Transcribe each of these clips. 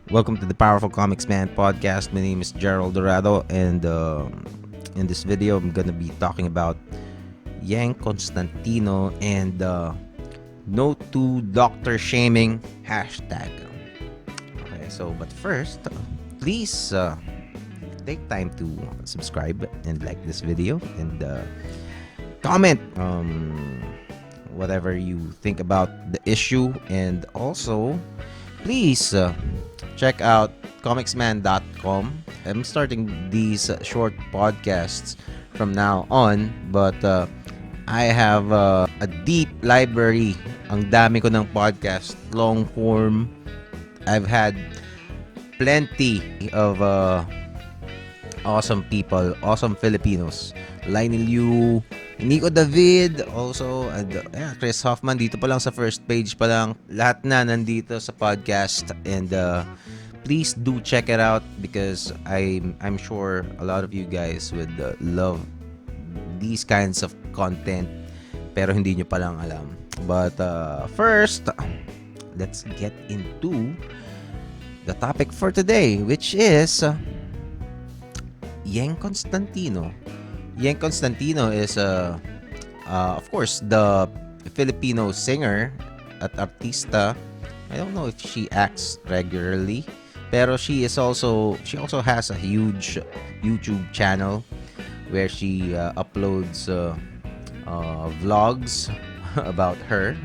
Welcome to the Powerful Comics Man podcast. My name is Jerald Dorado, and in this video, I'm gonna be talking about Yeng Constantino and no to doctor shaming hashtag. Okay, but first, please take time to subscribe and like this video and comment whatever you think about the issue, and also please check out komiksman.com. I'm starting these short podcasts from now on, but I have a deep library. Ang dami ko ng podcast, long form. I've had plenty of awesome people, awesome Filipinos. Lionel Yu, Nico David, also, and Chris Hoffman. Dito pa lang sa first page pa lang. Lahat na nandito sa podcast. And please do check it out because I'm sure a lot of you guys would love these kinds of content, pero hindi nyo pa lang alam. But first, let's get into the topic for today, which is Yeng Constantino. Yeng Constantino is, of course, the Filipino singer at artista. I don't know if she acts regularly, pero she also has a huge YouTube channel where she uploads vlogs about her.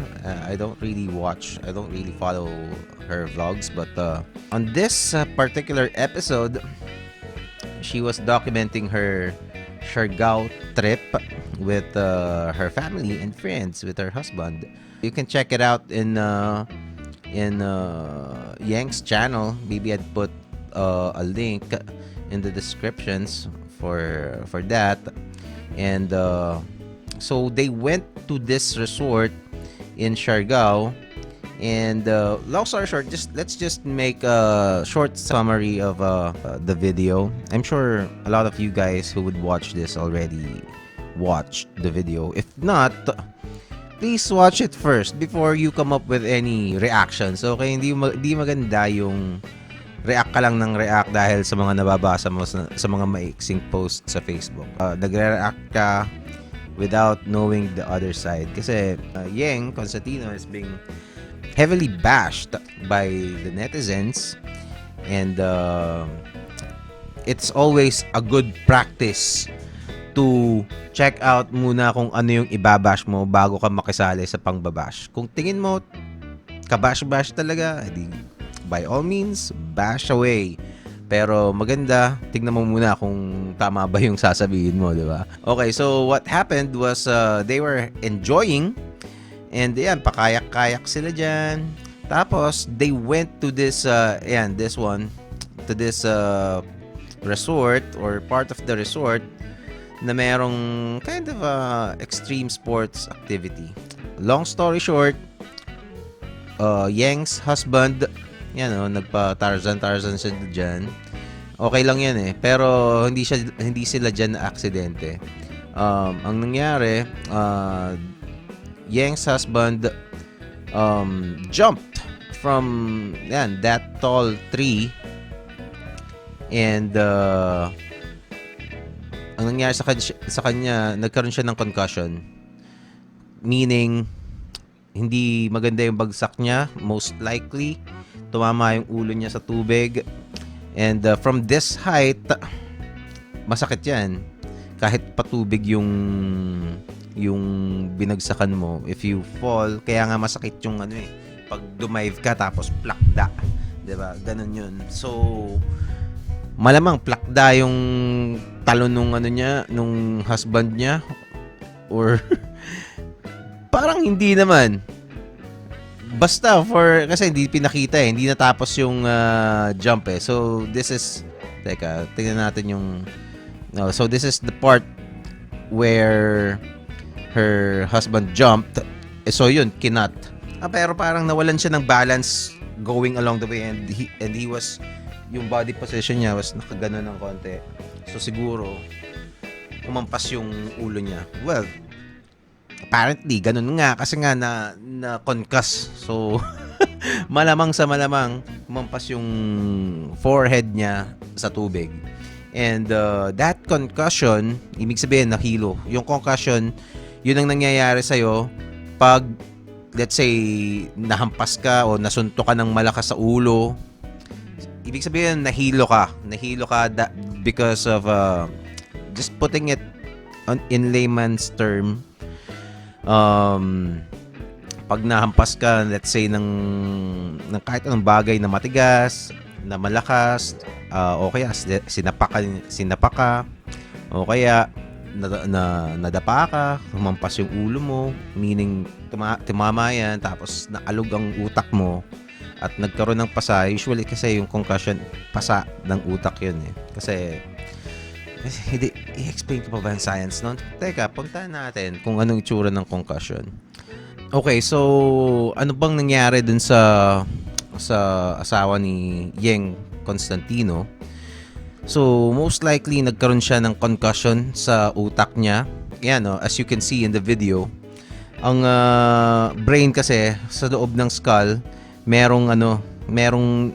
I don't really follow her vlogs, but on this particular episode, she was documenting her Siargao trip with her family and friends, with her husband. You can check it out in Yeng's channel. Maybe I'd put a link in the descriptions for that. And so they went to this resort in Siargao. And long story short, let's just make a short summary of the video. I'm sure a lot of you guys who would watch this already watched the video. If not, please watch it first before you come up with any reactions. Okay, hindi maganda yung react ka lang ng react dahil sa mga nababasa mo sa mga maiksing posts sa Facebook. Nagre-react ka without knowing the other side. Kasi Yeng Constantino is being heavily bashed by the netizens, and it's always a good practice to check out muna kung ano yung ibabash mo bago ka makisali sa pangbabash. Kung tingin mo kabash-bash talaga, edi by all means, bash away. Pero maganda, tignan mo muna kung tama ba yung sasabihin mo, di ba? Okay, so what happened was they were enjoying, and yan, pakayak-kayak sila dyan. Tapos, they went to this, resort, or part of the resort, na merong kind of extreme sports activity. Long story short, Yeng's husband, yan nagpa-Tarzan sila dyan. Okay lang yan eh. Pero hindi sila dyan na aksidente. Ang nangyari, Yeng's husband jumped from that tall tree, and ang nangyari sa kanya, nagkaroon siya ng concussion, meaning hindi maganda yung bagsak niya. Most likely tumama yung ulo niya sa tubig, and from this height, masakit yan kahit patubig yung binagsakan mo. If you fall, kaya nga masakit yung pag dumive ka tapos plakda, 'di ba? Ganun 'yun. So malamang plakda yung talon nung husband niya, or parang hindi naman. Basta kasi hindi pinakita hindi natapos yung jump eh. So this is, tingnan natin yung so this is the part where her husband jumped. So yun, kinat. Pero parang nawalan siya ng balance going along the way, and he was, yung body position niya was nakaganon ng konti. So siguro umampas yung ulo niya. Well, apparently ganun nga kasi nga na concuss. So Malamang sa malamang, humampas yung forehead niya sa tubig. And that concussion, ibig sabihin nahilo. Yung concussion, yun ang nangyayari sa'yo pag, let's say, nahampas ka o nasunto ka ng malakas sa ulo. Ibig sabihin, nahilo ka. Nahilo ka because of, just putting it in layman's term, pag nahampas ka, let's say, ng kahit anong bagay na matigas, na malakas, o kaya sinapa ka, o kaya nadapa ka, humampas yung ulo mo, meaning tumama yan, tapos naalog ang utak mo, at nagkaroon ng pasa. Usually kasi yung concussion, pasa ng utak yun eh. Kasi, hindi, i-explain ko pa ba yung science nun? Teka, puntahan natin kung anong itsura ng concussion. Okay, so ano bang nangyari dun sa asawa ni Yeng Constantino? So, most likely nagkaroon siya ng concussion sa utak niya. Yan, no, as you can see in the video, ang brain kasi sa loob ng skull, merong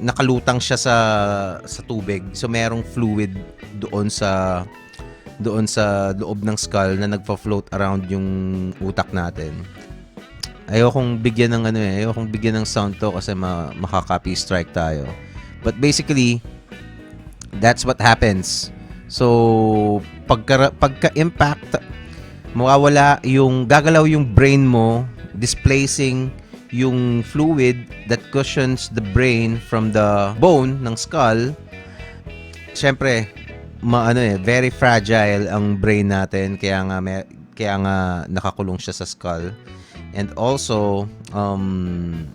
nakalutang siya sa tubig. So merong fluid doon sa loob ng skull na nagfa-float around yung utak natin. Ayokong bigyan ng sound to kasi makaka-copy strike tayo. But basically, that's what happens. So, pagka-impact, gagalaw yung brain mo, displacing yung fluid that cushions the brain from the bone ng skull. Siyempre, very fragile ang brain natin, kaya nga nakakulong siya sa skull. And also,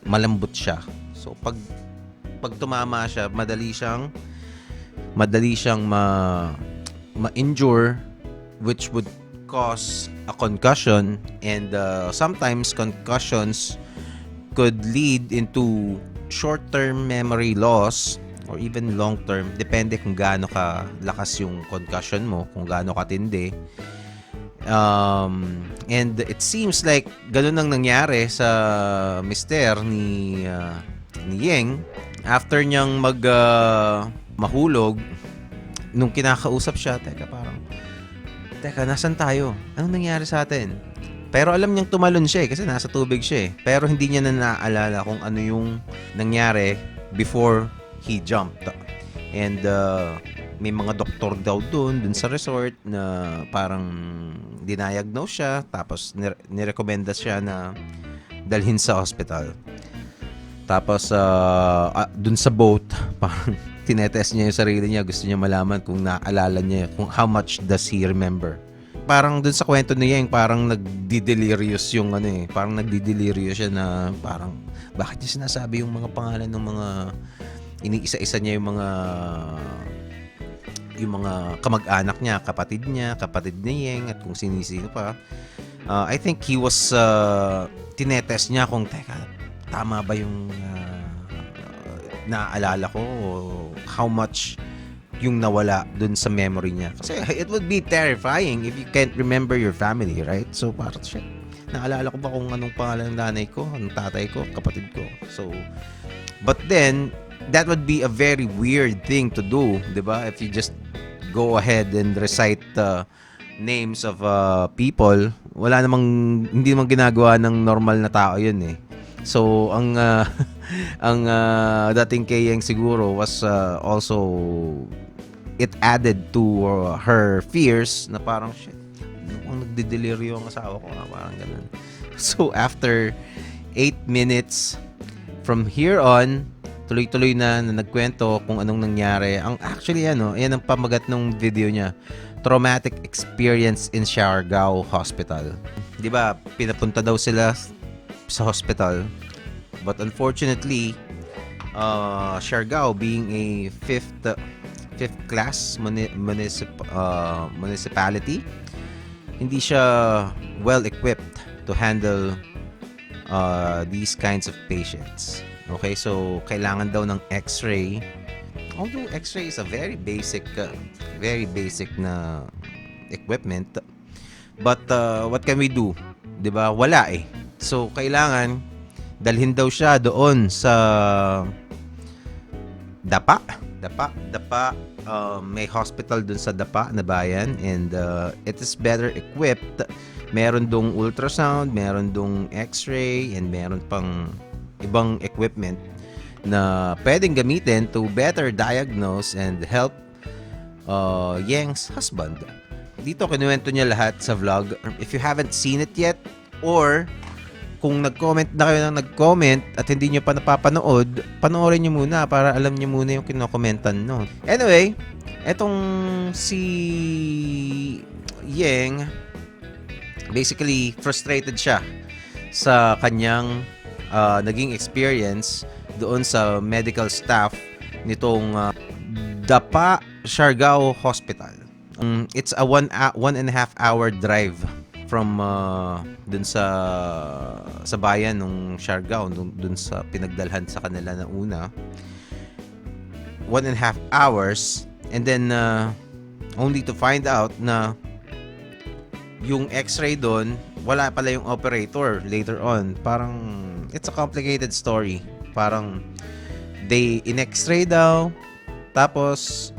malambot siya. So, pag tumama siya, madali siyang ma-injure, which would cause a concussion. And sometimes concussions could lead into short-term memory loss or even long-term. Depende kung gaano ka lakas yung concussion mo, kung gaano katindi. And it seems like ganun ang nangyari sa mister ni Yeng. After niyang mahulog, nung kinakausap siya, teka, nasan tayo? Anong nangyari sa atin? Pero alam niyang tumalon siya kasi nasa tubig siya eh. Pero hindi niya na naalala kung ano yung nangyari before he jumped. And may mga doktor daw dun sa resort na parang diniagnose siya, tapos nirekomenda siya na dalhin sa hospital. Tapos dun sa boat, parang tinetest niya yung sarili niya, gusto niya malaman kung naalala niya, kung how much does he remember. Parang dun sa kwento niya, yung parang nagdi-delirious parang nagdi-delirious siya na parang bakit niya sinasabi yung mga pangalan ng mga iniisa-isa niya yung mga kamag-anak niya, kapatid ni Yeng, at kung sino pa. I think he was tinetest niya kung tama ba yung naaalala ko, o how much yung nawala dun sa memory niya. Kasi it would be terrifying if you can't remember your family, right? So parang shit, naalala ko ba kung anong pangalan ng nanay ko, anong tatay ko, kapatid ko. So, but then that would be a very weird thing to do, diba? If you just go ahead and recite names of people, hindi namang ginagawa ng normal na tao yun eh. So, ang dating kay Yeng siguro was also, it added to her fears na parang shit, kung nagdideliryo ang asawa ko, parang ganun. So, after 8 minutes, from here on, tuloy-tuloy na nagkwento kung anong nangyari. Actually, yan ang pamagat ng video niya. Traumatic experience in Siargao Hospital. Di ba, pinapunta daw sila sa hospital. But unfortunately, Siargao being a fifth class municipality, hindi siya well equipped to handle these kinds of patients. Okay, so kailangan daw ng X-ray. Although X-ray is a very basic na equipment, but what can we do? 'Di ba? Wala eh. So kailangan dalhin daw siya doon sa Dapa. Dapa. May hospital dun sa Dapa na bayan, and it is better equipped. Meron dong ultrasound, meron dong x-ray, and meron pang ibang equipment na pwedeng gamitin to better diagnose and help Yeng's husband. Dito kinuwento niya lahat sa vlog. If you haven't seen it yet, or kung nag-comment na kayo ng nag-comment at hindi nyo pa napapanood, panoorin nyo muna para alam nyo muna yung kinokomentan, no? Anyway, etong si Yeng, basically frustrated siya sa kanyang naging experience doon sa medical staff nitong Dapa Siargao Hospital. It's a 1.5 hour drive from dun sa bayan ng Siargao, dun sa pinagdalhan sa kanila na una. 1.5 hours, and then only to find out na yung x-ray doon, wala pala yung operator later on. Parang it's a complicated story. Parang they in-x-ray daw, tapos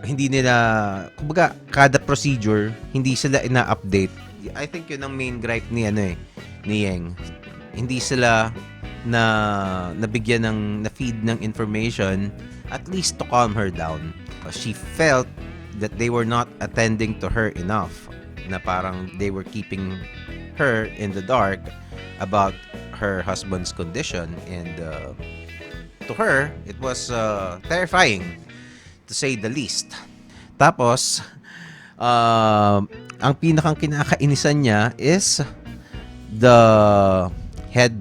hindi nila, kumbaga kada procedure hindi sila ina-update. I think yun ang main gripe ni Yeng. Hindi sila nabigyan ng na-feed ng information at least to calm her down. She felt that they were not attending to her enough, na parang they were keeping her in the dark about her husband's condition, and to her it was terrifying, to say the least. Tapos ang pinakang kinakainisan niya is the head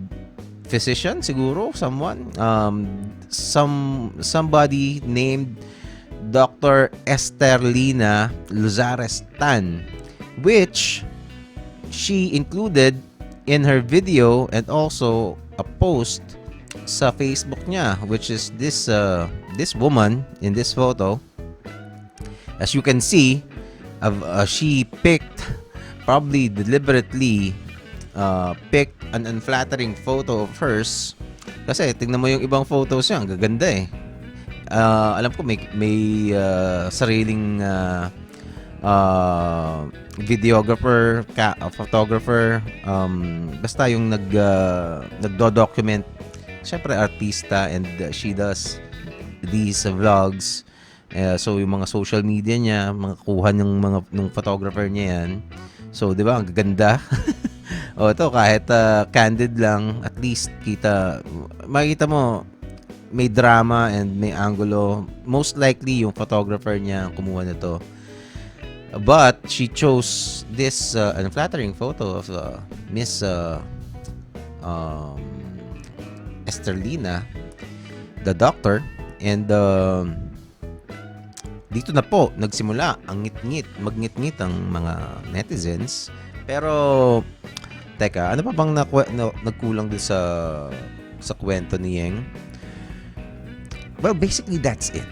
physician, siguro, somebody named Dr. Esterlina Luzares Tan, which she included in her video and also a post sa Facebook niya, which is this woman in this photo. As you can see, she picked, probably deliberately picked an unflattering photo of hers. Kasi tingnan mo yung ibang photos niya, ang gaganda eh. Alam ko may sariling videographer, photographer, basta yung nagdo-document. Siyempre artista, and she does these vlogs. So yung mga social media niya, mga kuha ng photographer niya yan. So 'di ba, ang gaganda. O ito, kahit candid lang, at least makikita mo may drama and may angulo. Most likely yung photographer niya kumuha nito. But she chose this unflattering photo of Miss Esterlina, the doctor, and dito na po nagsimula ang magngit-ngit ang mga netizens. Pero teka, ano pa bang nagkulang din sa kwento ni Yeng? Well, basically that's it.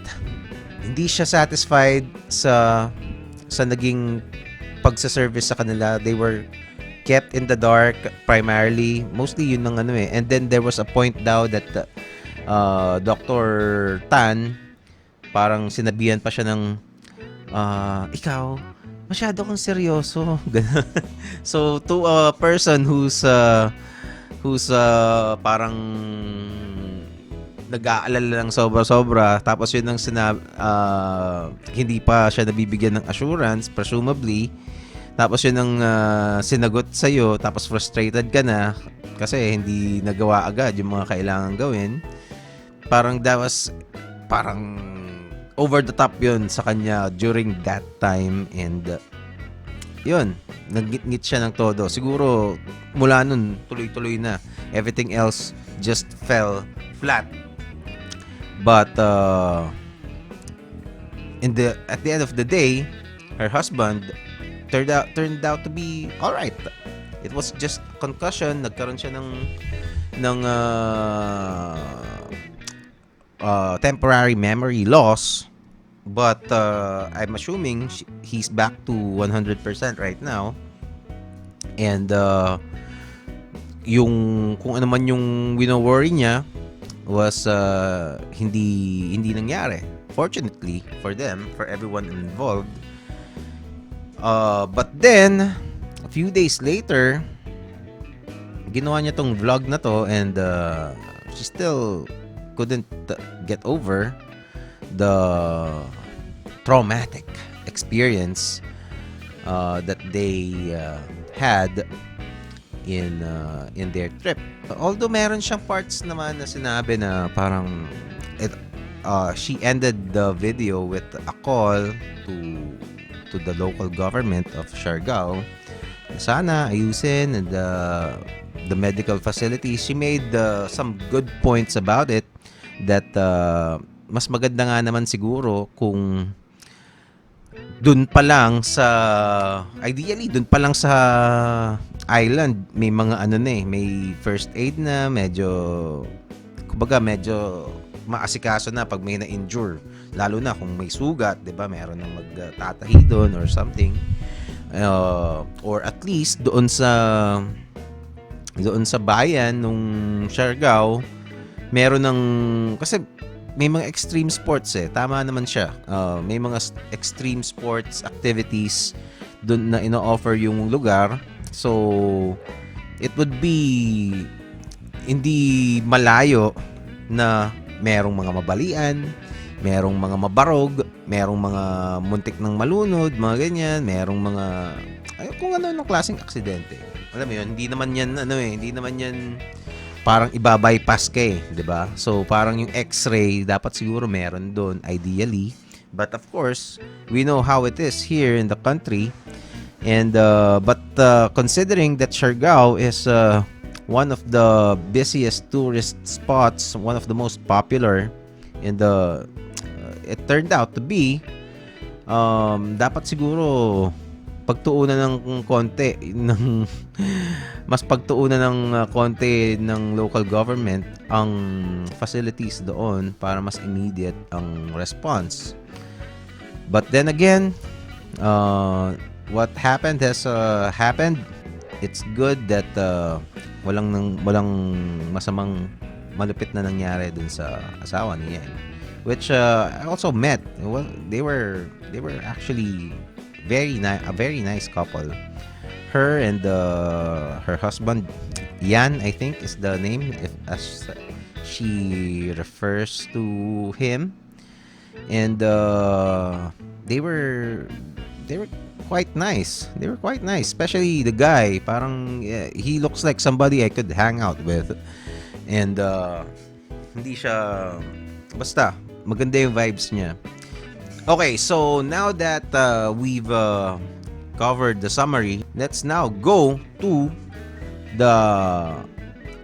Hindi siya satisfied sa naging pagsa-service sa kanila. They were kept in the dark primarily. Mostly yun ng And then there was a point daw that Dr. Tan, parang sinabihan pa siya ng ikaw, masyado kang seryoso. So to a person who's parang nag-aalala lang sobra-sobra, tapos yun ang hindi pa siya nabibigyan ng assurance, presumably. Tapos yun ang sinagot sa'yo, tapos frustrated ka na kasi hindi nagawa agad yung mga kailangan gawin. Parang that was parang over the top yun sa kanya during that time, and yun, nagngit-ngit siya ng todo. Siguro mula nun tuloy-tuloy na, everything else just fell flat. But at the end of the day, her husband turned out to be all right. It was just concussion. Nagkaroon siya ng temporary memory loss, but I'm assuming he's back to 100% right now, and yung kung ano man yung wino-worry niya was hindi nangyari. Fortunately for them, for everyone involved. But then, a few days later, ginawa niya tong vlog na to, and she still couldn't get over the traumatic experience that they had in their trip. Although meron siyang parts naman na sinabi na parang she ended the video with a call to the local government of Siargao. Sana ayusin the medical facilities. She made some good points about it, that mas maganda nga naman siguro kung dun pa lang sa island may mga may first aid na, medyo maasikaso na pag may na-injure, lalo na kung may sugat, 'di ba? Meron nang magtatahi doon or something, or at least doon sa bayan nung Siargao, meron ng, kasi may mga extreme sports tama naman siya, may mga extreme sports activities doon na ino-offer yung lugar. So it would be hindi malayo na merong mga mabalian, merong mga mabarog, merong mga muntik ng malunod, mga ganyan, merong mga kung ano ng klaseng aksidente. Alam mo yun, hindi naman yan parang iba-bypass ka 'di ba? So parang yung X-ray dapat siguro meron doon ideally. But of course, we know how it is here in the country. And but considering that Siargao is one of the busiest tourist spots, one of the most popular in the it turned out to be, dapat siguro pagtuunan ng konti ng mas pagtuunan ng konti ng local government ang facilities doon para mas immediate ang response. But then again, what happened has happened. It's good that walang masamang malupit na nangyari dun sa asawa ni Yeng, which I also met. Well, they were actually a very nice couple. Her and her husband, Yan, I think is the name, as she refers to him. And they were quite nice. They were quite nice, especially the guy. Parang he looks like somebody I could hang out with. And hindi siya, basta maganda yung vibes niya. Okay, so now that we've covered the summary, let's now go to the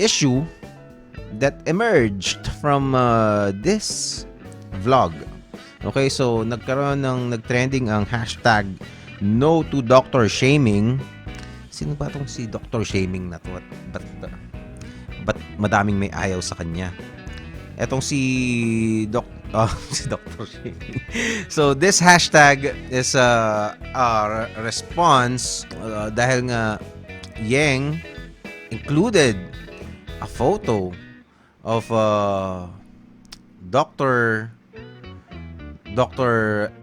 issue that emerged from this vlog. Okay, so nagtrending ang hashtag no to doctor shaming. Sino ba tong si doctor shaming na to? Ba't madaming may ayaw sa kanya? Etong si Dr. Shaming. So this hashtag is a response dahil nga Yeng included a photo of Dr.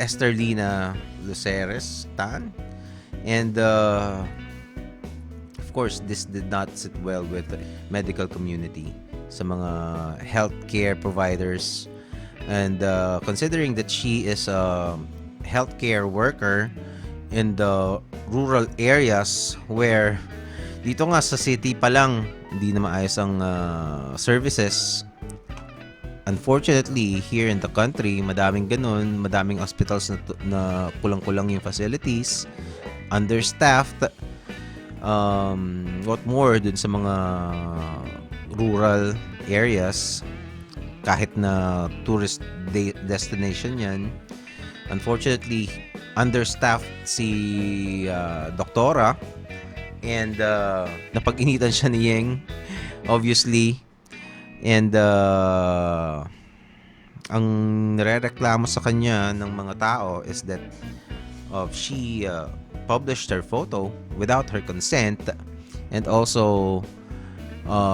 Esterlina Luceres Tan, and of course this did not sit well with the medical community, sa mga healthcare providers. And considering that she is a healthcare worker in the rural areas, where dito nga sa city pa lang hindi na maayos ang services. Unfortunately, here in the country, madaming ganun, madaming hospitals na kulang-kulang yung facilities, understaffed. What more dun sa mga rural areas, kahit na tourist destination yan. Unfortunately, understaffed si doktora, and napag-initan siya ni Yeng, obviously. And ang nirereklamo sa kanya ng mga tao is that she published her photo without her consent, and also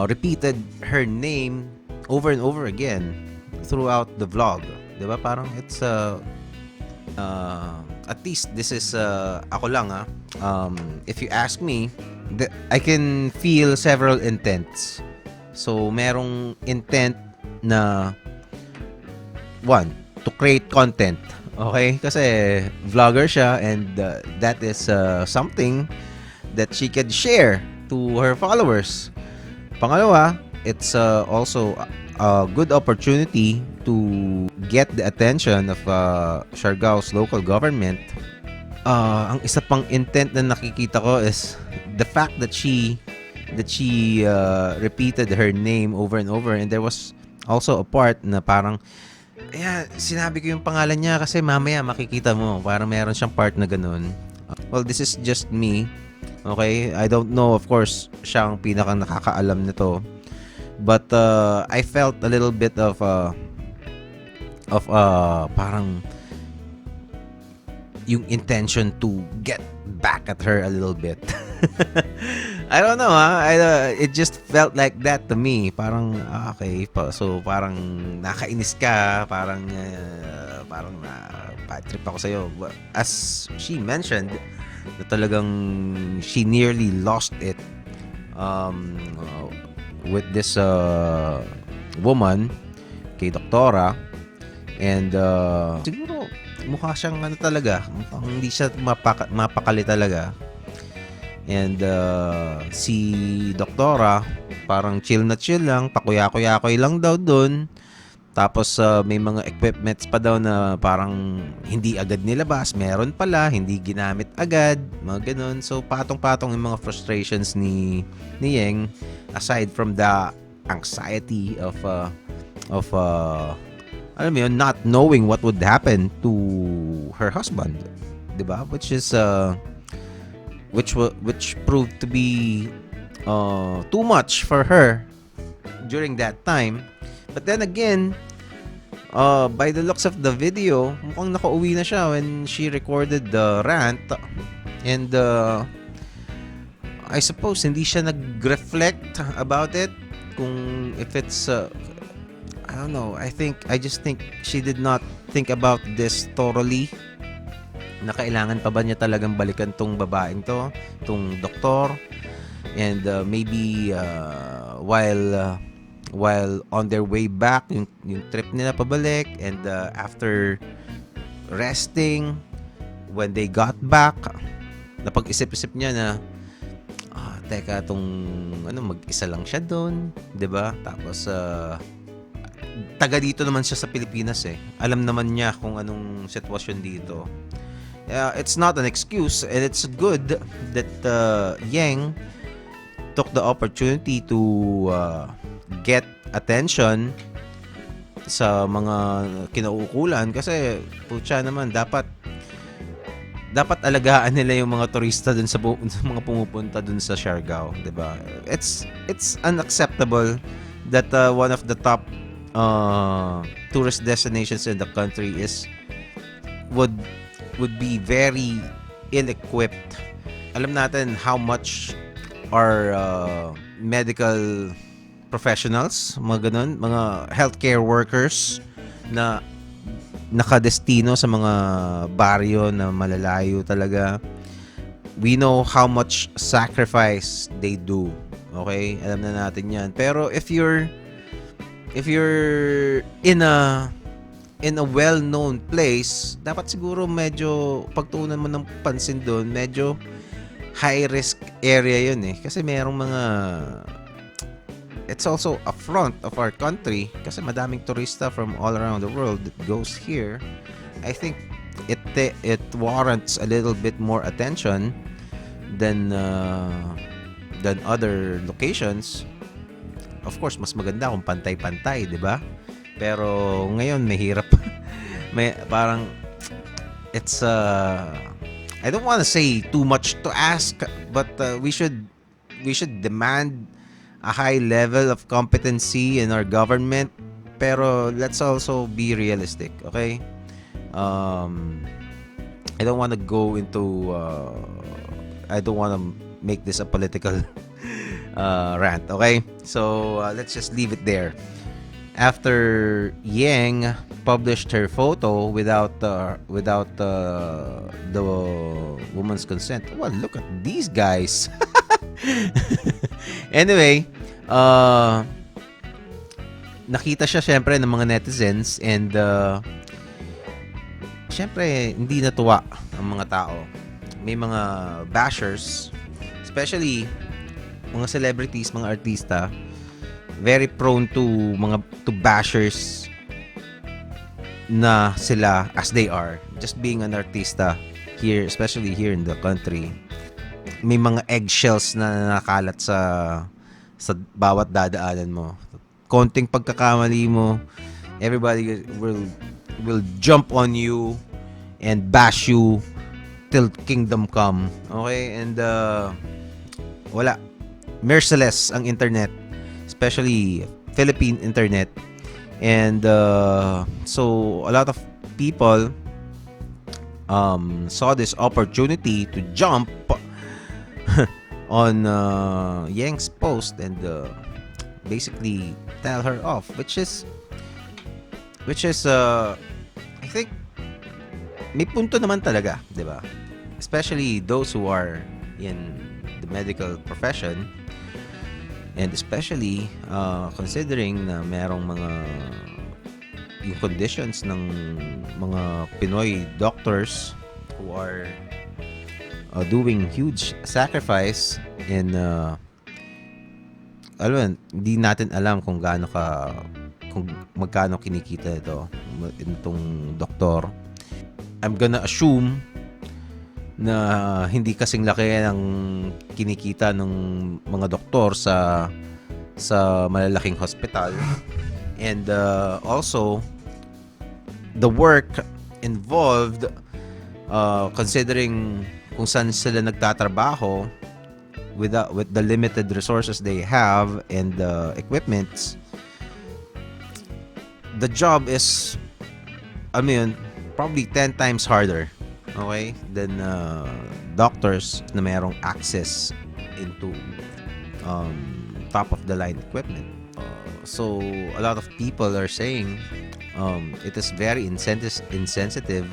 repeated her name over and over again throughout the vlog. Diba? Parang it's at least this is ako lang if you ask me, I can feel several intents. So merong intent na one, to create content. Okay? Kasi vlogger siya, and that is something that she can share to her followers. Pangalawa, it's also a good opportunity to get the attention of Siargao's local government. Ang isa pang intent na nakikita ko is the fact that she repeated her name over and over, and there was also a part na parang sinabi ko yung pangalan niya kasi mamaya makikita mo, parang meron siyang part na ganun. Well, this is just me. Okay? I don't know, of course, siya ang pinakang nakakaalam nito. But I felt a little bit of parang yung intention to get back at her a little bit. I don't know, it just felt like that to me. Parang okay, so parang nakainis ka, parang bad trip ako sa'yo. As she mentioned, na talagang she nearly lost it with this woman, kay Doktora. And siguro mukha siyang talaga, mukhang hindi siya mapakali talaga. And si Doktora parang chill na chill lang, pakuya-kuya-kuy lang daw dun. Tapos may mga equipments pa daw na parang hindi agad nilabas, meron pala, hindi ginamit agad, mga ganun. So patong-patong yung mga frustrations ni Yeng, aside from the anxiety of alam mo yun, not knowing what would happen to her husband, 'di ba? Which proved to be too much for her during that time. But then again, by the looks of the video, mukhang nakauwi na siya when she recorded the rant. And I suppose hindi siya nag-reflect about it kung if it's I don't know. I just think she did not think about this thoroughly. Na kailangan pa ba niya talagang balikan tong babaeng to, tong doktor, and maybe while on their way back, yung trip nila pabalik, and after resting, when they got back, napag-isip-isip niya na teka, mag-isa lang siya doon, 'di ba? Tapos taga dito naman siya sa Pilipinas eh. Alam naman niya kung anong sitwasyon dito. It's not an excuse, and it's good that Yeng took the opportunity to get attention sa mga kinauukulan, kasi putya naman, dapat alagaan nila yung mga turista dun sa mga pumupunta dun sa Siargao, 'di ba? It's unacceptable that one of the top tourist destinations in the country would be very ill-equipped. Alam natin how much our medical professionals, mga ganun, mga healthcare workers na nakadestino sa mga baryo na malalayo talaga. We know how much sacrifice they do. Okay? Alam na natin yan. Pero if you're in a well-known place, dapat siguro medyo pagtuunan mo ng pansin doon, medyo high-risk area yun eh. Kasi merong mga... It's also a front of our country kasi madaming turista from all around the world that goes here. I think it warrants a little bit more attention than other locations. Of course, mas maganda kung pantay-pantay, 'di ba? Pero ngayon mahirap. Parang it's I don't want to say too much to ask, but we should demand a high level of competency in our government, pero let's also be realistic, okay? I don't want to go into I don't want to make this a political rant. Okay, so let's just leave it there. After Yeng published her photo without the woman's consent. Well, look at these guys. Anyway, nakita siya syempre ng mga netizens, and syempre hindi natuwa ang mga tao. May mga bashers, especially mga celebrities, mga artista, very prone to bashers na sila as they are. Just being an artista here, especially here in the country, may mga eggshells na nakalat sa bawat dadaanan mo. Konting pagkakamali mo, everybody will jump on you and bash you till kingdom come. Okay? And wala. Merciless ang internet, especially Philippine internet. And so a lot of people saw this opportunity to jump on Yeng's post and basically tell her off, which is I think may punto naman talaga, 'di ba? Especially those who are in the medical profession, and especially considering na merong mga yung conditions ng mga Pinoy doctors who are doing huge sacrifice in hindi natin alam kung magkano kinikita itong doktor. I'm gonna assume na hindi kasing laki ng kinikita ng mga doktor sa malalaking hospital, and also the work involved, considering kung saan sila nagtatrabaho with the limited resources they have and equipments. The job is probably 10 times harder, okay, than doctors na mayroong access into top of the line equipment. So a lot of people are saying it is very insensitive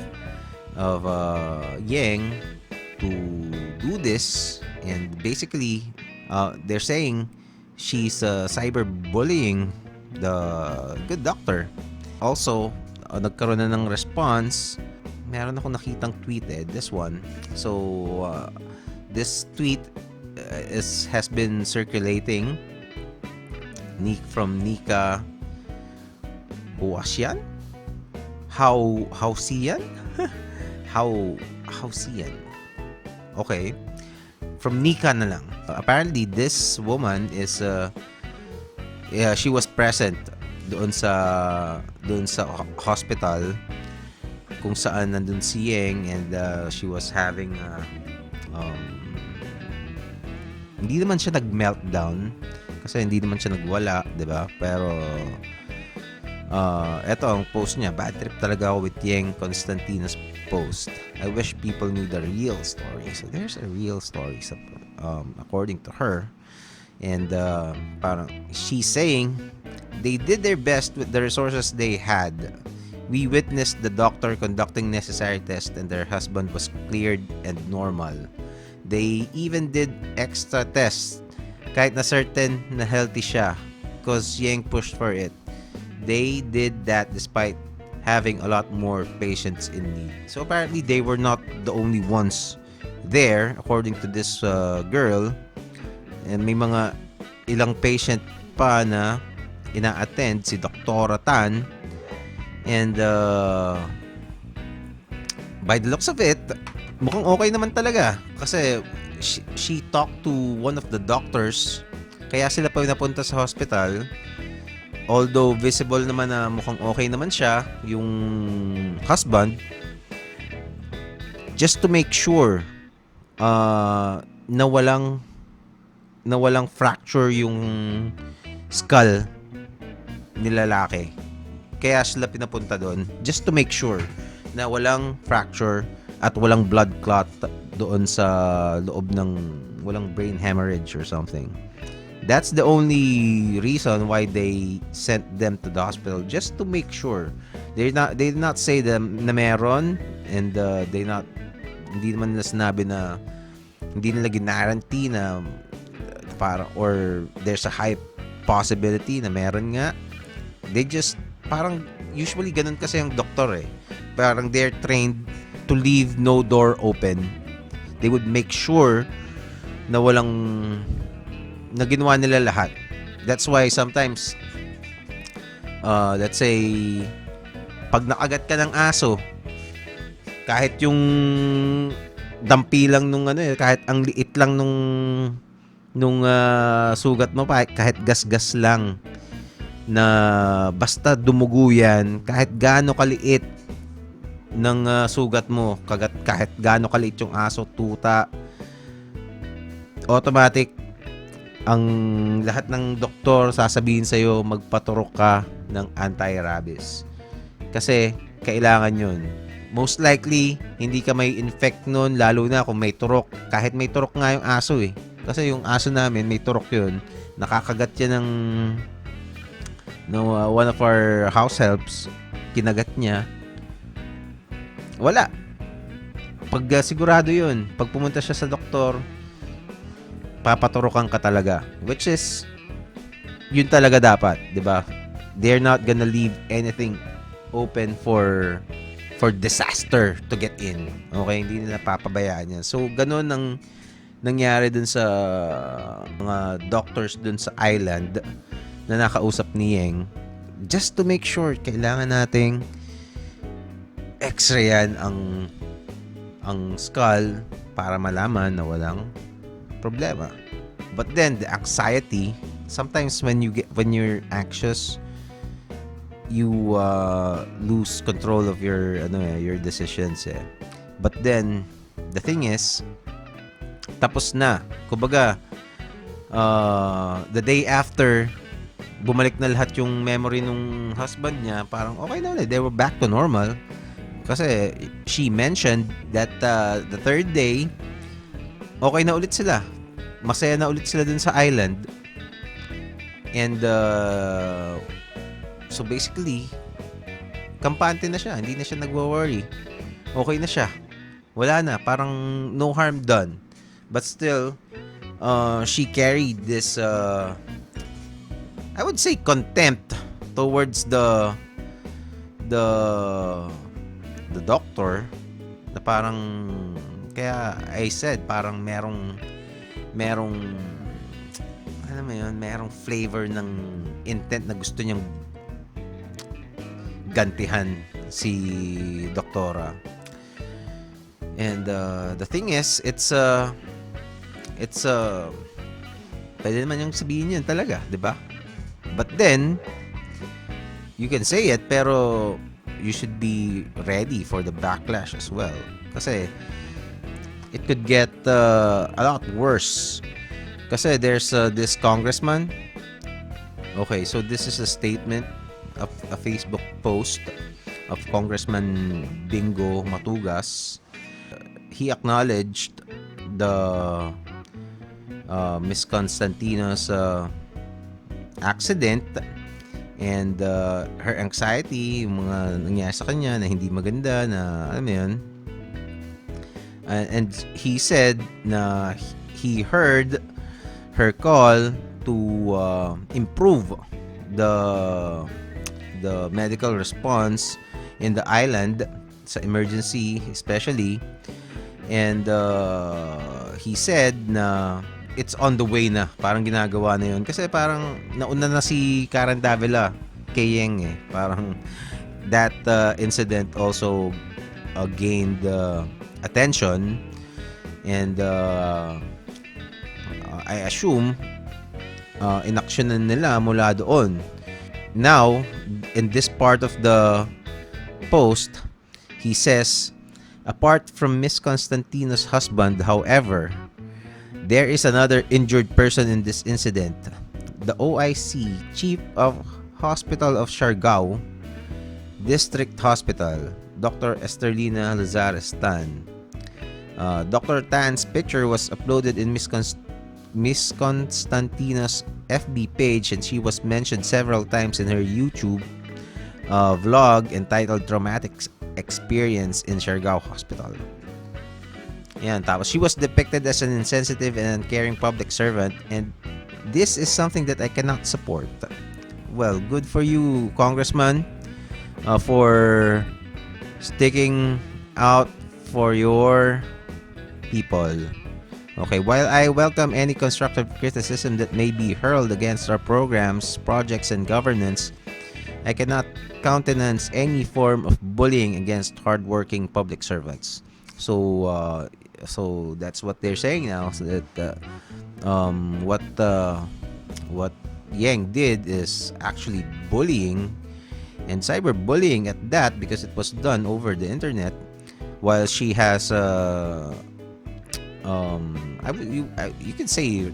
of Yeng to do this, and basically they're saying she's cyberbullying the good doctor. Also, nagkaroon na ng response. Meron akong nakitang tweet, this one. So this tweet has been circulating from Nika Huasian? Hausian? Hausian. Okay. From Nika na lang. Apparently, this woman is she was present doon sa hospital kung saan nandun si Yeng, and she was having hindi naman siya nag-meltdown kasi hindi naman siya nagwala, 'di ba? Pero eto ang post niya. Bad trip talaga ako with Yeng Constantino's post. I wish people knew the real story. So there's a real story according to her. And parang she's saying they did their best with the resources they had. We witnessed the doctor conducting necessary tests, and their husband was cleared and normal. They even did extra tests kahit na certain na healthy siya because Yeng pushed for it. They did that despite having a lot more patients in need. So apparently they were not the only ones there, according to this girl. And may mga ilang patient pa na ina-attend si Dr. Tan. And by the looks of it, mukhang okay naman talaga. Kasi she talked to one of the doctors. Kaya sila pa napunta sa hospital. Although visible naman na mukhang okay naman siya, yung husband. Just to make sure na walang fracture yung skull ni lalaki. Kaya sila pinapunta doon just to make sure na walang fracture at walang blood clot doon sa loob ng walang brain hemorrhage or something. That's the only reason why they sent them to the hospital, just to make sure. They did not say them na meron, and hindi naman nila sinabi na, hindi nila guarantee na para, or there's a high possibility na meron nga. They just, parang usually ganun kasi yung doktor eh. Parang they're trained to leave no door open. They would make sure na na ginawa nila lahat. That's why sometimes, let's say, pag nakagat ka ng aso, kahit yung dampi lang kahit ang liit lang nung sugat mo, kahit gasgas lang, na basta dumugo yan, kahit gaano kaliit ng sugat mo, kahit gaano kaliit yung aso, tuta, automatic, ang lahat ng doktor sasabihin sa'yo, magpaturok ka ng anti-rabies. Kasi kailangan yun. Most likely, hindi ka may infect nun, lalo na kung may turok. Kahit may turok nga yung aso eh. Kasi yung aso namin, may turok yun. Nakakagat yan ng one of our house helps. Kinagat niya. Wala. Pag sigurado yun, pag pumunta siya sa doktor, papaturokan ka talaga. Which is, yun talaga dapat, di ba? They're not gonna leave anything open for disaster to get in. Okay? Hindi nila papabayaan yan. So, ganun ang nangyari dun sa mga doctors dun sa island na nakausap ni Yeng. Just to make sure, kailangan nating x-rayan ang skull para malaman na walang problema. But then the anxiety, sometimes when you're anxious, you lose control of your decisions eh. But then the thing is, tapos na. Kumbaga, the day after, bumalik na lahat yung memory nung husband niya, parang okay na ulit. They were back to normal. Kasi she mentioned that the third day, okay na ulit sila. Masaya na ulit sila dun sa island. And so basically, kampante na siya. Hindi na siya nagwo-worry. Okay na siya. Wala na. Parang no harm done. But still, she carried this, I would say, contempt towards the doctor, na parang, kaya I said, parang merong alam mo yun, merong flavor ng intent na gusto niyang gantihan si doktora. And the thing is, it's pwede naman yung sabihin yun talaga, di ba? But then, you can say it, pero you should be ready for the backlash as well. Kasi it could get a lot worse. Kasi there's this congressman. Okay, so this is a statement of a Facebook post of Congressman Bingo Matugas. He acknowledged the Miss Constantino's accident and her anxiety, yung mga nangyari sa kanya na hindi maganda, na alam mo yun. And he said na he heard her call to improve the medical response in the island sa emergency especially, and he said na it's on the way na, parang ginagawa na yun kasi parang nauna na si Karen Davila kay Yeng eh. Parang that incident also gained attention, and I assume inaksyonan nila mula doon. Now, in this part of the post, he says, apart from Miss Constantino's husband, however, there is another injured person in this incident. The OIC, Chief of Hospital of Siargao District Hospital, Dr. Esterlina Lazares Tan. Dr. Tan's picture was uploaded in Miss Miss Constantino's FB page, and she was mentioned several times in her YouTube vlog entitled Traumatic Experience in Siargao Hospital. Yan, tapos she was depicted as an insensitive and uncaring public servant, and this is something that I cannot support. Well, good for you, Congressman, for sticking out for your people. Okay, while I welcome any constructive criticism that may be hurled against our programs, projects, and governance, I cannot countenance any form of bullying against hardworking public servants. So that's what they're saying now. So that what Yeng did is actually bullying, and cyberbullying at that, because it was done over the internet, while she has you could say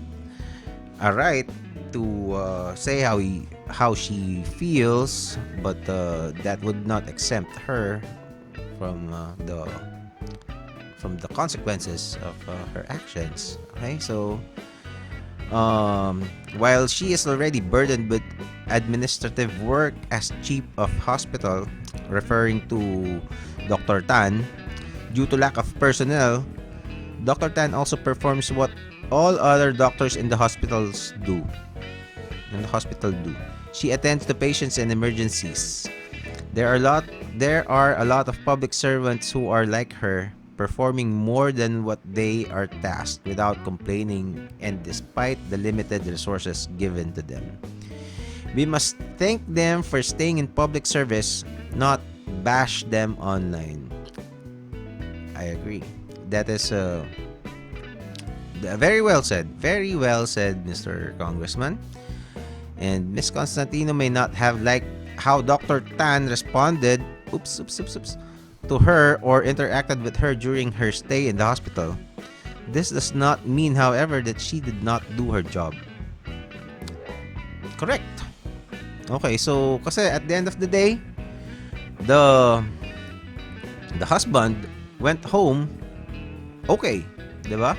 a right to say how she feels, but that would not exempt her from the consequences of her actions. Okay, so while she is already burdened with administrative work as chief of hospital, referring to Dr. Tan, due to lack of personnel, Dr. Tan also performs what all other doctors in the hospital do. She attends to patients and emergencies. There are a lot of public servants who are like her, performing more than what they are tasked without complaining and despite the limited resources given to them. We must thank them for staying in public service, not bash them online. I agree. That is very well said. Very well said, Mr. Congressman. And Miss Constantino may not have liked how Dr. Tan responded to her or interacted with her during her stay in the hospital. This does not mean, however, that she did not do her job. Correct. Okay, so kasi at the end of the day, the husband went home okay, 'di ba?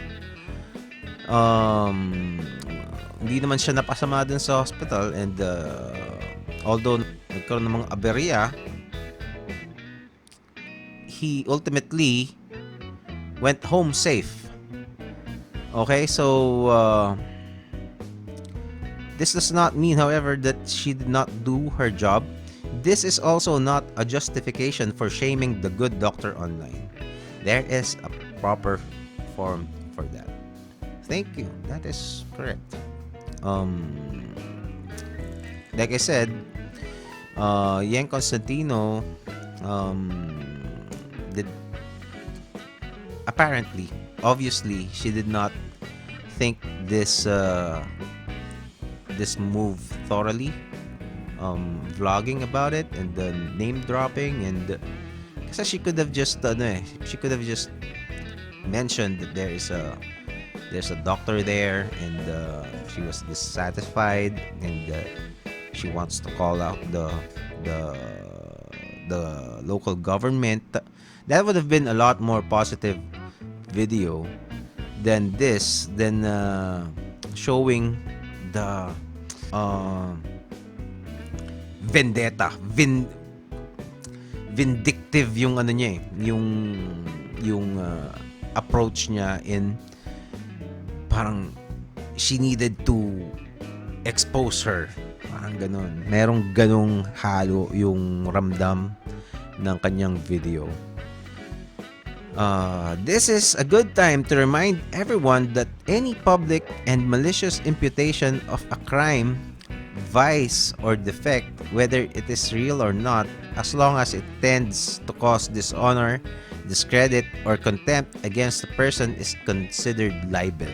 Hindi naman siya napasama dun sa hospital, and although nagkaroon ng mga aberya, he ultimately went home safe. Okay, so this does not mean, however, that she did not do her job. This is also not a justification for shaming the good doctor online. There is a proper form for that. Thank you. That is correct. Like I said, Yeng Constantino did apparently, obviously, she did not think this move thoroughly, vlogging about it and then name dropping, and kasi she could have just mentioned that there's a doctor there, and she was dissatisfied, and she wants to call out the local government. That would have been a lot more positive video than showing the vendetta, vindictive yung ano niya, yung approach niya, in parang she needed to expose her, parang ganun. Merong ganung halo yung ramdam ng kanyang video. This is a good time to remind everyone that any public and malicious imputation of a crime, vice, or defect, whether it is real or not, as long as it tends to cause dishonor, discredit, or contempt against the person, is considered libel.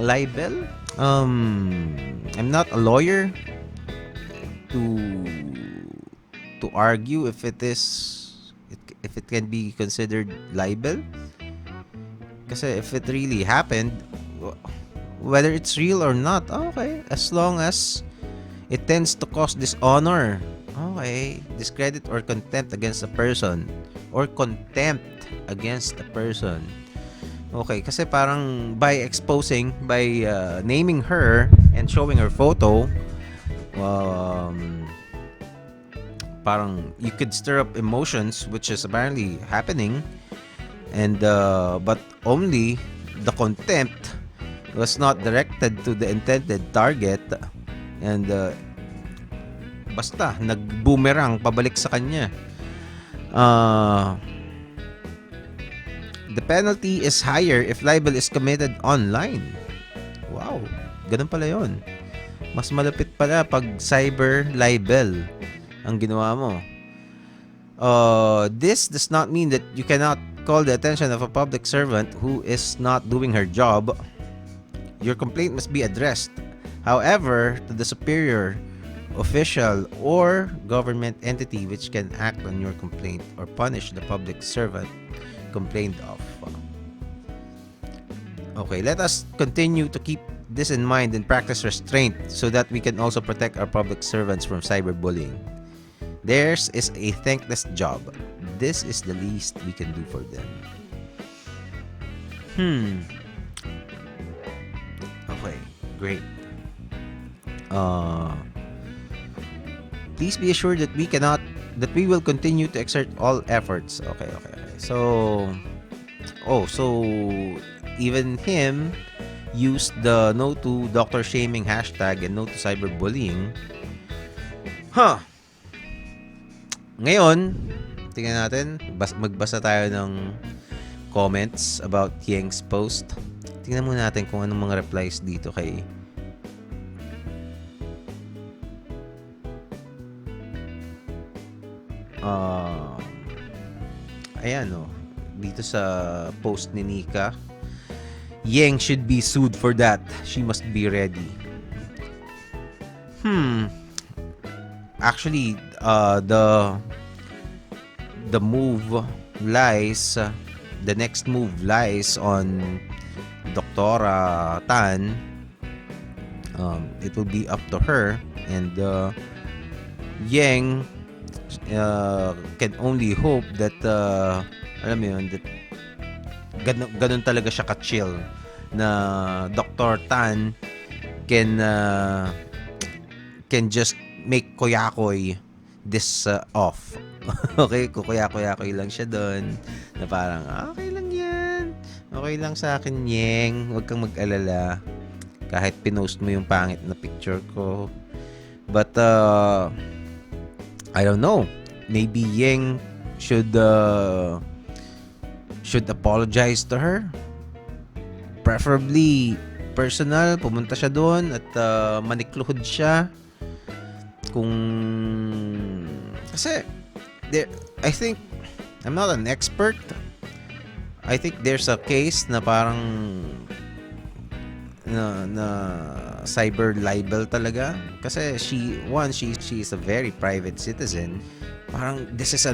Libel? I'm not a lawyer to argue if it can be considered libel. Kasi if it really happened, whether it's real or not, okay, as long as it tends to cause dishonor, okay, discredit or contempt against a person, or contempt against a person, Okay, kasi parang by naming her and showing her photo, um, parang you could stir up emotions, which is apparently happening, and but only the contempt was not directed to the intended target, and basta nag-boomerang pabalik sa kanya. The penalty is higher if libel is committed online. Wow, ganun pala yun. Mas malapit pala pag cyber libel ang ginawa mo. This does not mean that you cannot call the attention of a public servant who is not doing her job. Your complaint must be addressed, however, to the superior official or government entity which can act on your complaint or punish the public servant complained of. Okay, let us continue to keep this in mind and practice restraint so that we can also protect our public servants from cyberbullying. Theirs is a thankless job. This is the least we can do for them. Okay, great. Please be assured that we will continue to exert all efforts. Okay. So even him used the no to doctor shaming hashtag and no to cyberbullying. Ngayon, tingnan natin, magbasa tayo ng comments about Yeng's post. Tingnan muna natin kung anong mga replies dito kay ayan dito sa post ni Nika. Yeng should be sued for that. She must be ready. Actually, the next move lies on Doktora Tan. It will be up to her, and Yeng can only hope that alam mo yun, that ganun talaga siya ka-chill na Dr. Tan can just make koyakoy this off. Okay, kukuya-kuyakoy lang siya doon na parang okay lang yan, okay lang sa akin Yeng, huwag kang mag-alala kahit pinost mo yung pangit na picture ko. But I don't know, maybe Yeng should apologize to her, preferably personal, pumunta siya doon at manikluhod siya kasi I think, I'm not an expert, I think there's a case na parang na cyber libel talaga kasi she is a very private citizen. Parang this is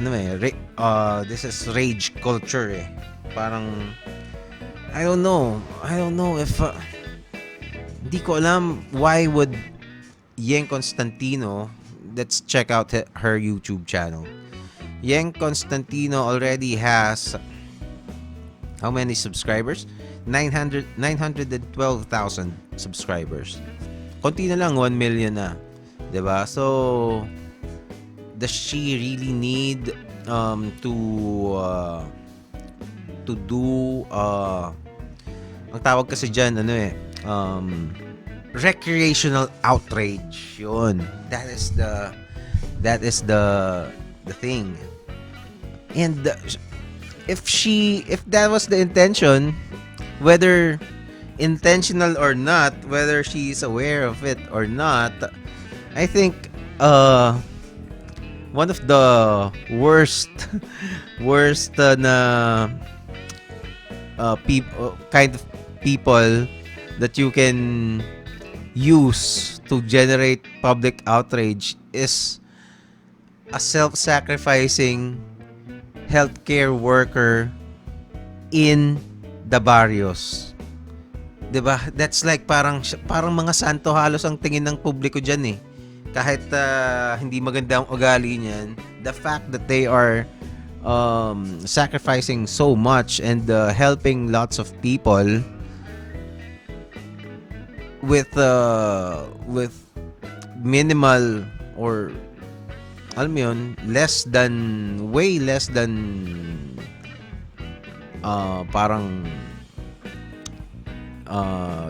this is rage culture Parang I don't know if hindi ko alam why would Yeng Constantino, let's check out her YouTube channel. Yeng Constantino already has how many subscribers? 912,000 subscribers. Konti na lang, 1 million na. 'Di ba? So does she really need to do ang tawag kasi diyan recreational outrage. Yun. That is the thing. And if that was the intention, whether intentional or not, whether she's aware of it or not, I think one of the worst na kind of people that you can use to generate public outrage is a self-sacrificing healthcare worker in the barrios. 'Di ba? That's like parang mga santo halos ang tingin ng publiko diyan Kahit hindi maganda ang ugali niyan, the fact that they are sacrificing so much and helping lots of people with minimal, or alam mo yun, way less than parang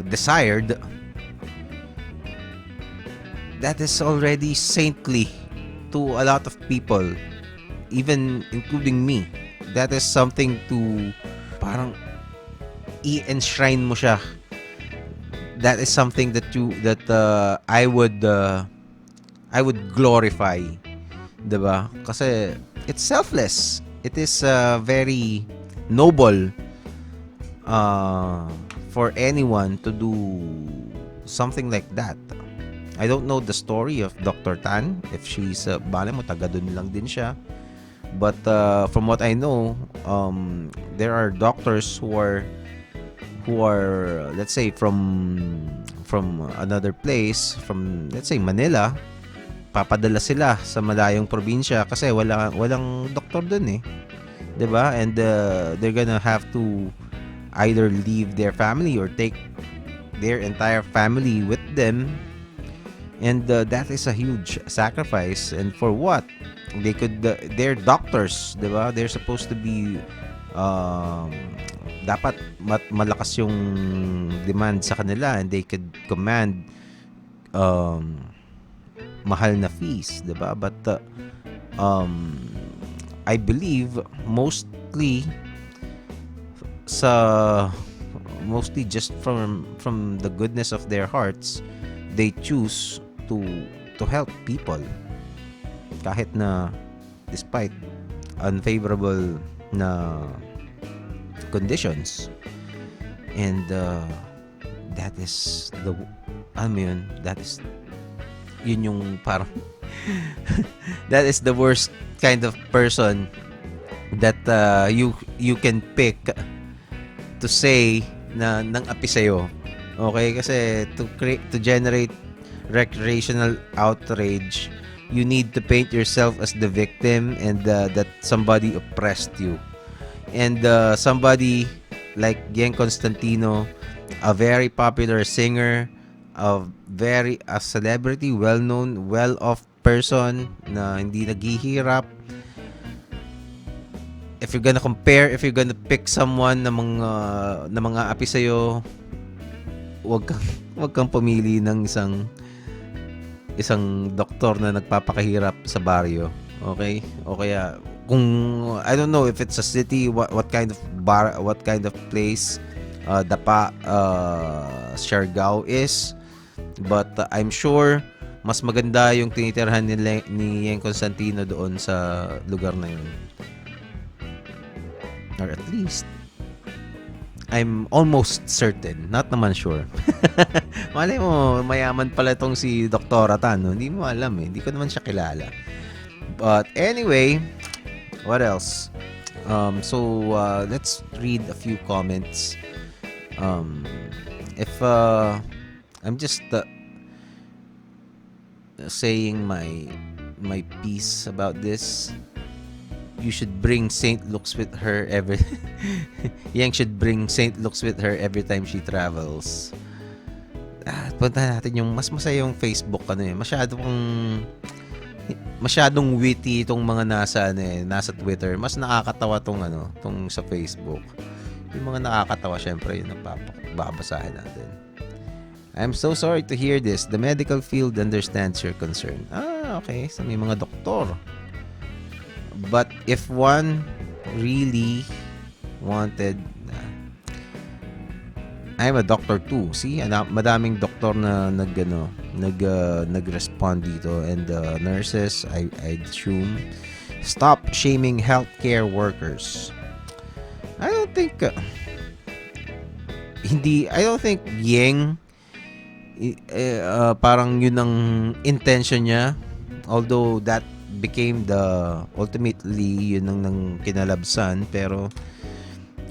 desired. That is already saintly to a lot of people, even including me. That is something to parang i-enshrine mo siya. That is something that I would glorify, 'di ba? Kasi it's selfless. It is very noble for anyone to do something like that. I don't know the story of Dr. Tan, if she's bale mo taga dun lang din siya. But from what I know, there are doctors who are let's say from another place, from let's say Manila, papadala sila sa malayong probinsya kasi walang doktor dun eh, 'di ba? And they're gonna have to either leave their family or take their entire family with them, and that is a huge sacrifice. And for what? They could they're doctors, 'di ba? They're supposed to be dapat malakas yung demand sa kanila, and they could command mahal na fees, 'di ba? But I believe mostly just from the goodness of their hearts, they choose to help people kahit na despite unfavorable na conditions. And that is yun yung parang that is the worst kind of person that you can pick to say na nang api sa'yo. Okay? Kasi to generate recreational outrage, you need to paint yourself as the victim, and that somebody oppressed you. And somebody like Yeng Constantino, a very popular singer, a celebrity, well-known, well-off person na hindi naghihirap. If you're gonna pick someone na mga api sa'yo, wag kang pumili ng isang doktor na nagpapakahirap sa baryo. Okay? O kaya kung I don't know if it's a city, what kind of place Siargao is, but I'm sure mas maganda yung tinitirhan ni Yeng Constantino doon sa lugar na yun. Or at least I'm almost certain, not naman sure. Malay mo, mayaman pala itong si Dr. Tan, no? Hindi mo alam eh. Hindi ko naman siya kilala. But anyway, what else? So let's read a few comments. If I'm just saying my piece about this, you should bring Saint Luke's with her Yang should bring Saint Luke's with her every time she travels. Punta natin yung mas masaya yung Facebook masyadong witty itong mga nasa Twitter. Mas nakakatawa tong sa Facebook. Yung mga nakakatawa syempre yun ang babasahin natin. I'm so sorry to hear this. The medical field understands your concern. Okay. So may mga doktor. But if one really wanted, I'm a doctor too. See, madaming doktor na nag-respond dito, and nurses, I assume. Stop shaming healthcare workers. I don't think Yeng parang yun ang intention niya, although that became ultimately yun ang kinalabsan, pero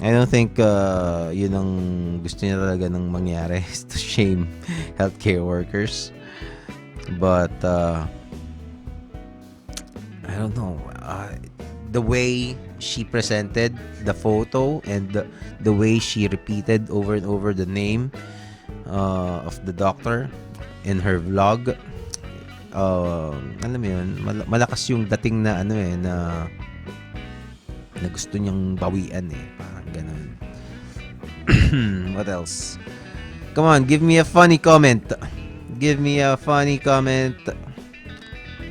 I don't think yun ang gusto niya talaga nang mangyari, to shame healthcare workers. But I don't know, the way she presented the photo and the way she repeated over and over the name of the doctor in her vlog. Alam mo yun, malakas yung dating na na gusto niyang bawian parang ganun. What else? Come on, give me a funny comment. Give me a funny comment.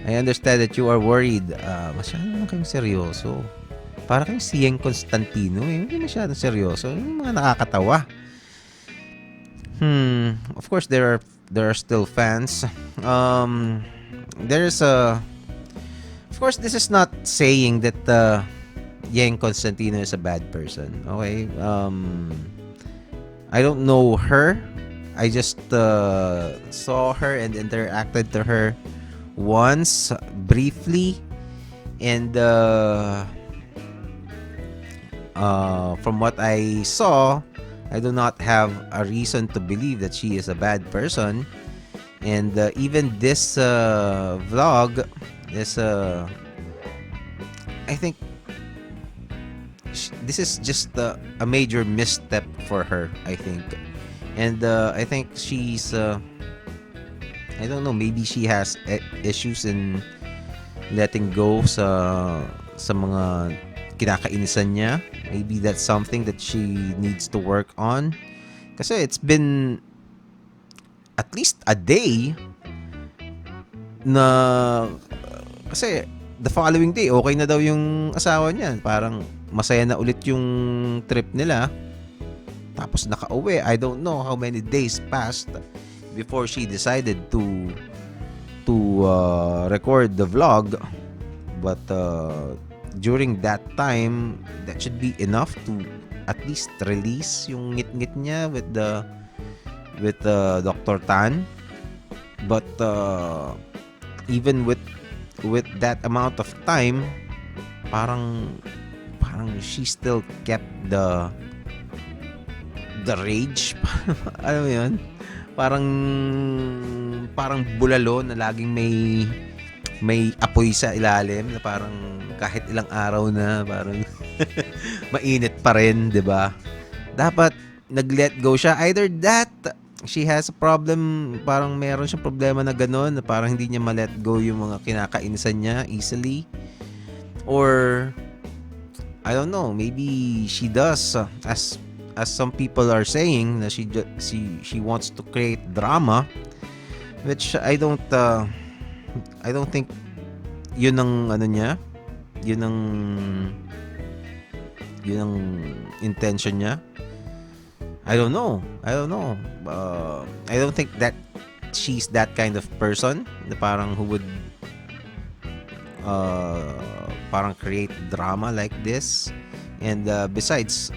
I understand that you are worried. Masyado naman kayong seryoso. Para kayong si Yeng Constantino hindi masyadong seryoso. Yung mga nakakatawa. Of course, there are still fans. There's a... Of course, this is not saying that Yeng Constantino is a bad person. Okay? I don't know her. I just saw her and interacted to her once, briefly. And from what I saw, I do not have a reason to believe that she is a bad person. And even this vlog is I think this is just a major misstep for her, I think. And I think she's I don't know, maybe she has issues in letting go sa mga kinakainisan niya. Maybe that's something that she needs to work on. Kasi it's been at least a day na kasi the following day okay na daw yung asawa niya. Parang masaya na ulit yung trip nila. Tapos nakauwi. I don't know how many days passed before she decided to record the vlog. But during that time, that should be enough to at least release yung ngit-ngit niya with Dr. Tan. But even with that amount of time, parang she still kept the rage. Alam mo yun? Parang bulalo na laging may apoy sa ilalim na parang kahit ilang araw na parang mainit pa rin, 'di ba? Dapat nag-let go siya. Either that, she has a problem, parang meron siyang problema na gano'n, na parang hindi niya ma-let go yung mga kinakainisan niya easily. Or I don't know, maybe she does as some people are saying na she wants to create drama, which I don't think yun ang niya, yun ang intention niya. I don't know. I don't think that she's that kind of person na parang who would parang create drama like this. And besides,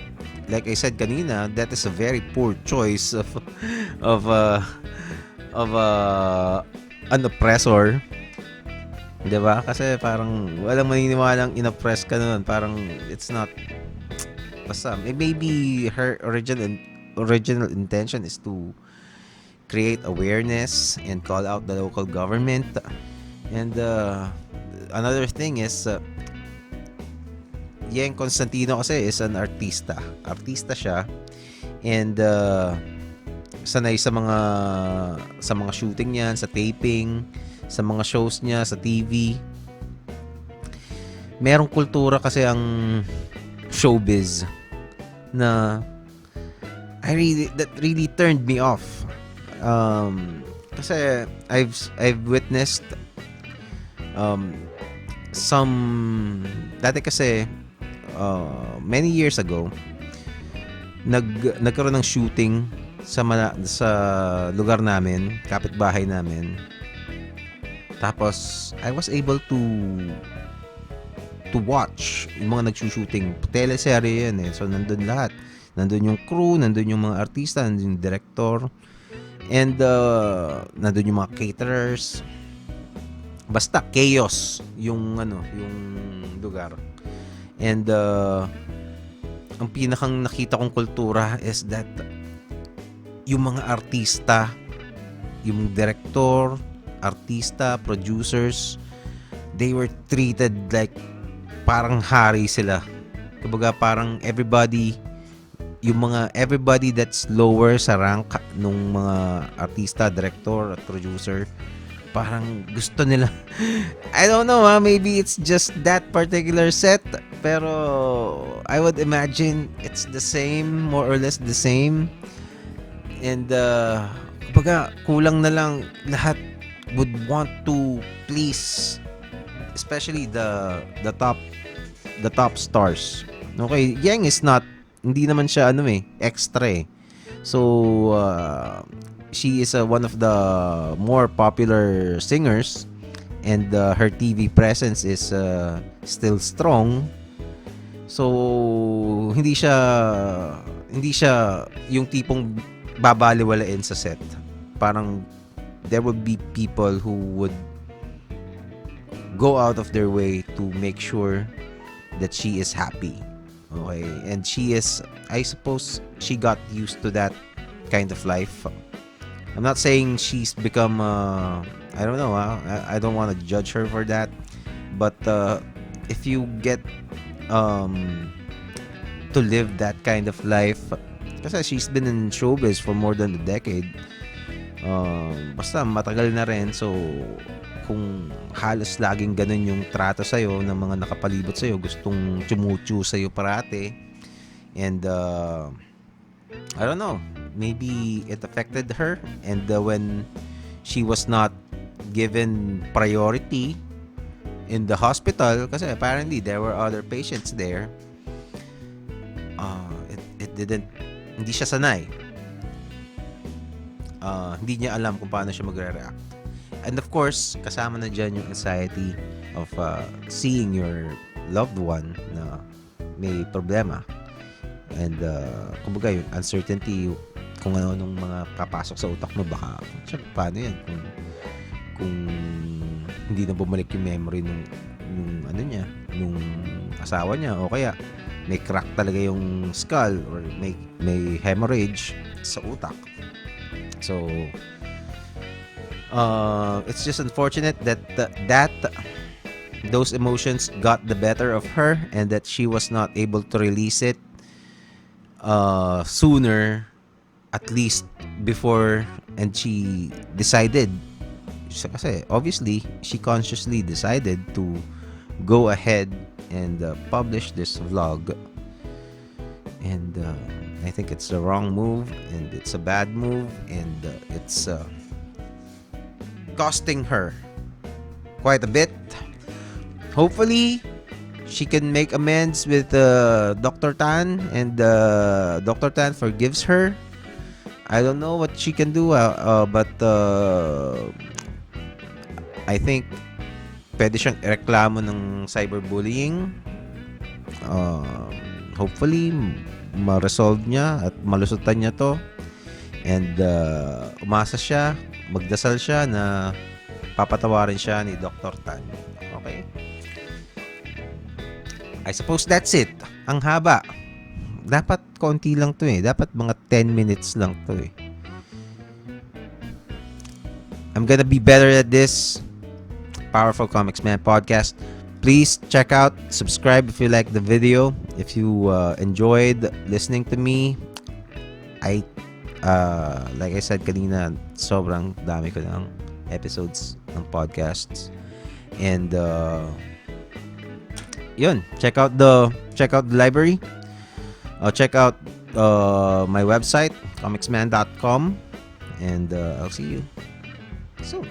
like I said kanina, that is a very poor choice of an oppressor. 'Di ba? Kasi parang walang maniniwalang inoppress ka noon. Parang it's not, basta maybe her original intention is to create awareness and call out the local government. And another thing is Yeng Constantino kasi is an artista siya, and sanay sa mga shooting niyan, sa taping, sa mga shows niya sa TV. Merong kultura kasi ang showbiz na that really turned me off. Kasi I've witnessed dati kasi many years ago nagkaroon ng shooting sa lugar namin, kapitbahay namin. Tapos I was able to watch yung mga nagshooting. Teleserye yan so nandun lahat. Nandun yung crew, nandun yung mga artista, nandun yung director, and nandun yung mga caterers. Basta chaos yung lugar. And ang pinakang nakita kong kultura is that yung mga artista, yung director, artista, producers, they were treated like parang hari sila. Kumbaga parang everybody that's lower sa rank nung mga artista, director at producer, parang gusto nila. I don't know, maybe it's just that particular set, pero I would imagine it's the same, more or less the same. And kumbaga kulang na lang, lahat would want to please, especially the top stars. Okay, Yeng is not, hindi naman siya extra eh. So she is one of the more popular singers, and her TV presence is still strong. So hindi siya yung tipong babaliwalain sa set. Parang there would be people who would go out of their way to make sure that she is happy. Okay, and I suppose she got used to that kind of life. I'm not saying she's become I don't know, I don't want to judge her for that, but if you get to live that kind of life, kasi she's been in showbiz for more than a decade, basta matagal na rin, so kung halos laging ganun yung trato sa'yo ng mga nakapalibot sa'yo, gustong chumuchu sa'yo parate, and I don't know, maybe it affected her, and when she was not given priority in the hospital, kasi apparently there were other patients there, hindi siya sanay, hindi niya alam kung paano siya magre-react. And of course, kasama na dyan yung anxiety of seeing your loved one na may problema. And kumbaga yung uncertainty, kung ano-anong mga papasok sa utak mo, baka paano yan kung hindi na bumalik yung memory nung asawa niya, o kaya may crack talaga yung skull, or may hemorrhage sa utak. So it's just unfortunate that those emotions got the better of her, and that she was not able to release it sooner, at least before, and she decided, kasi obviously she consciously decided to go ahead and publish this vlog, and I think it's the wrong move, and it's a bad move, and it's costing her quite a bit. Hopefully she can make amends with Dr. Tan, and Dr. Tan forgives her. I don't know what she can do, but I think pwede siyang ireklamo ng cyberbullying. Hopefully ma-resolve niya at malusutan niya to, and umasa siya, magdasal siya na papatawarin siya ni Dr. Tan. Okay? I suppose that's it. Ang haba. Dapat konti lang to eh. Dapat mga 10 minutes lang to eh. I'm gonna be better at this. Powerful Comics Man podcast. Please check out, subscribe if you like the video. If you enjoyed listening to me, like I said kanina, sobrang dami ko ng episodes ng podcasts, and yun, check out the library, check out my website komiksman.com, and I'll see you soon.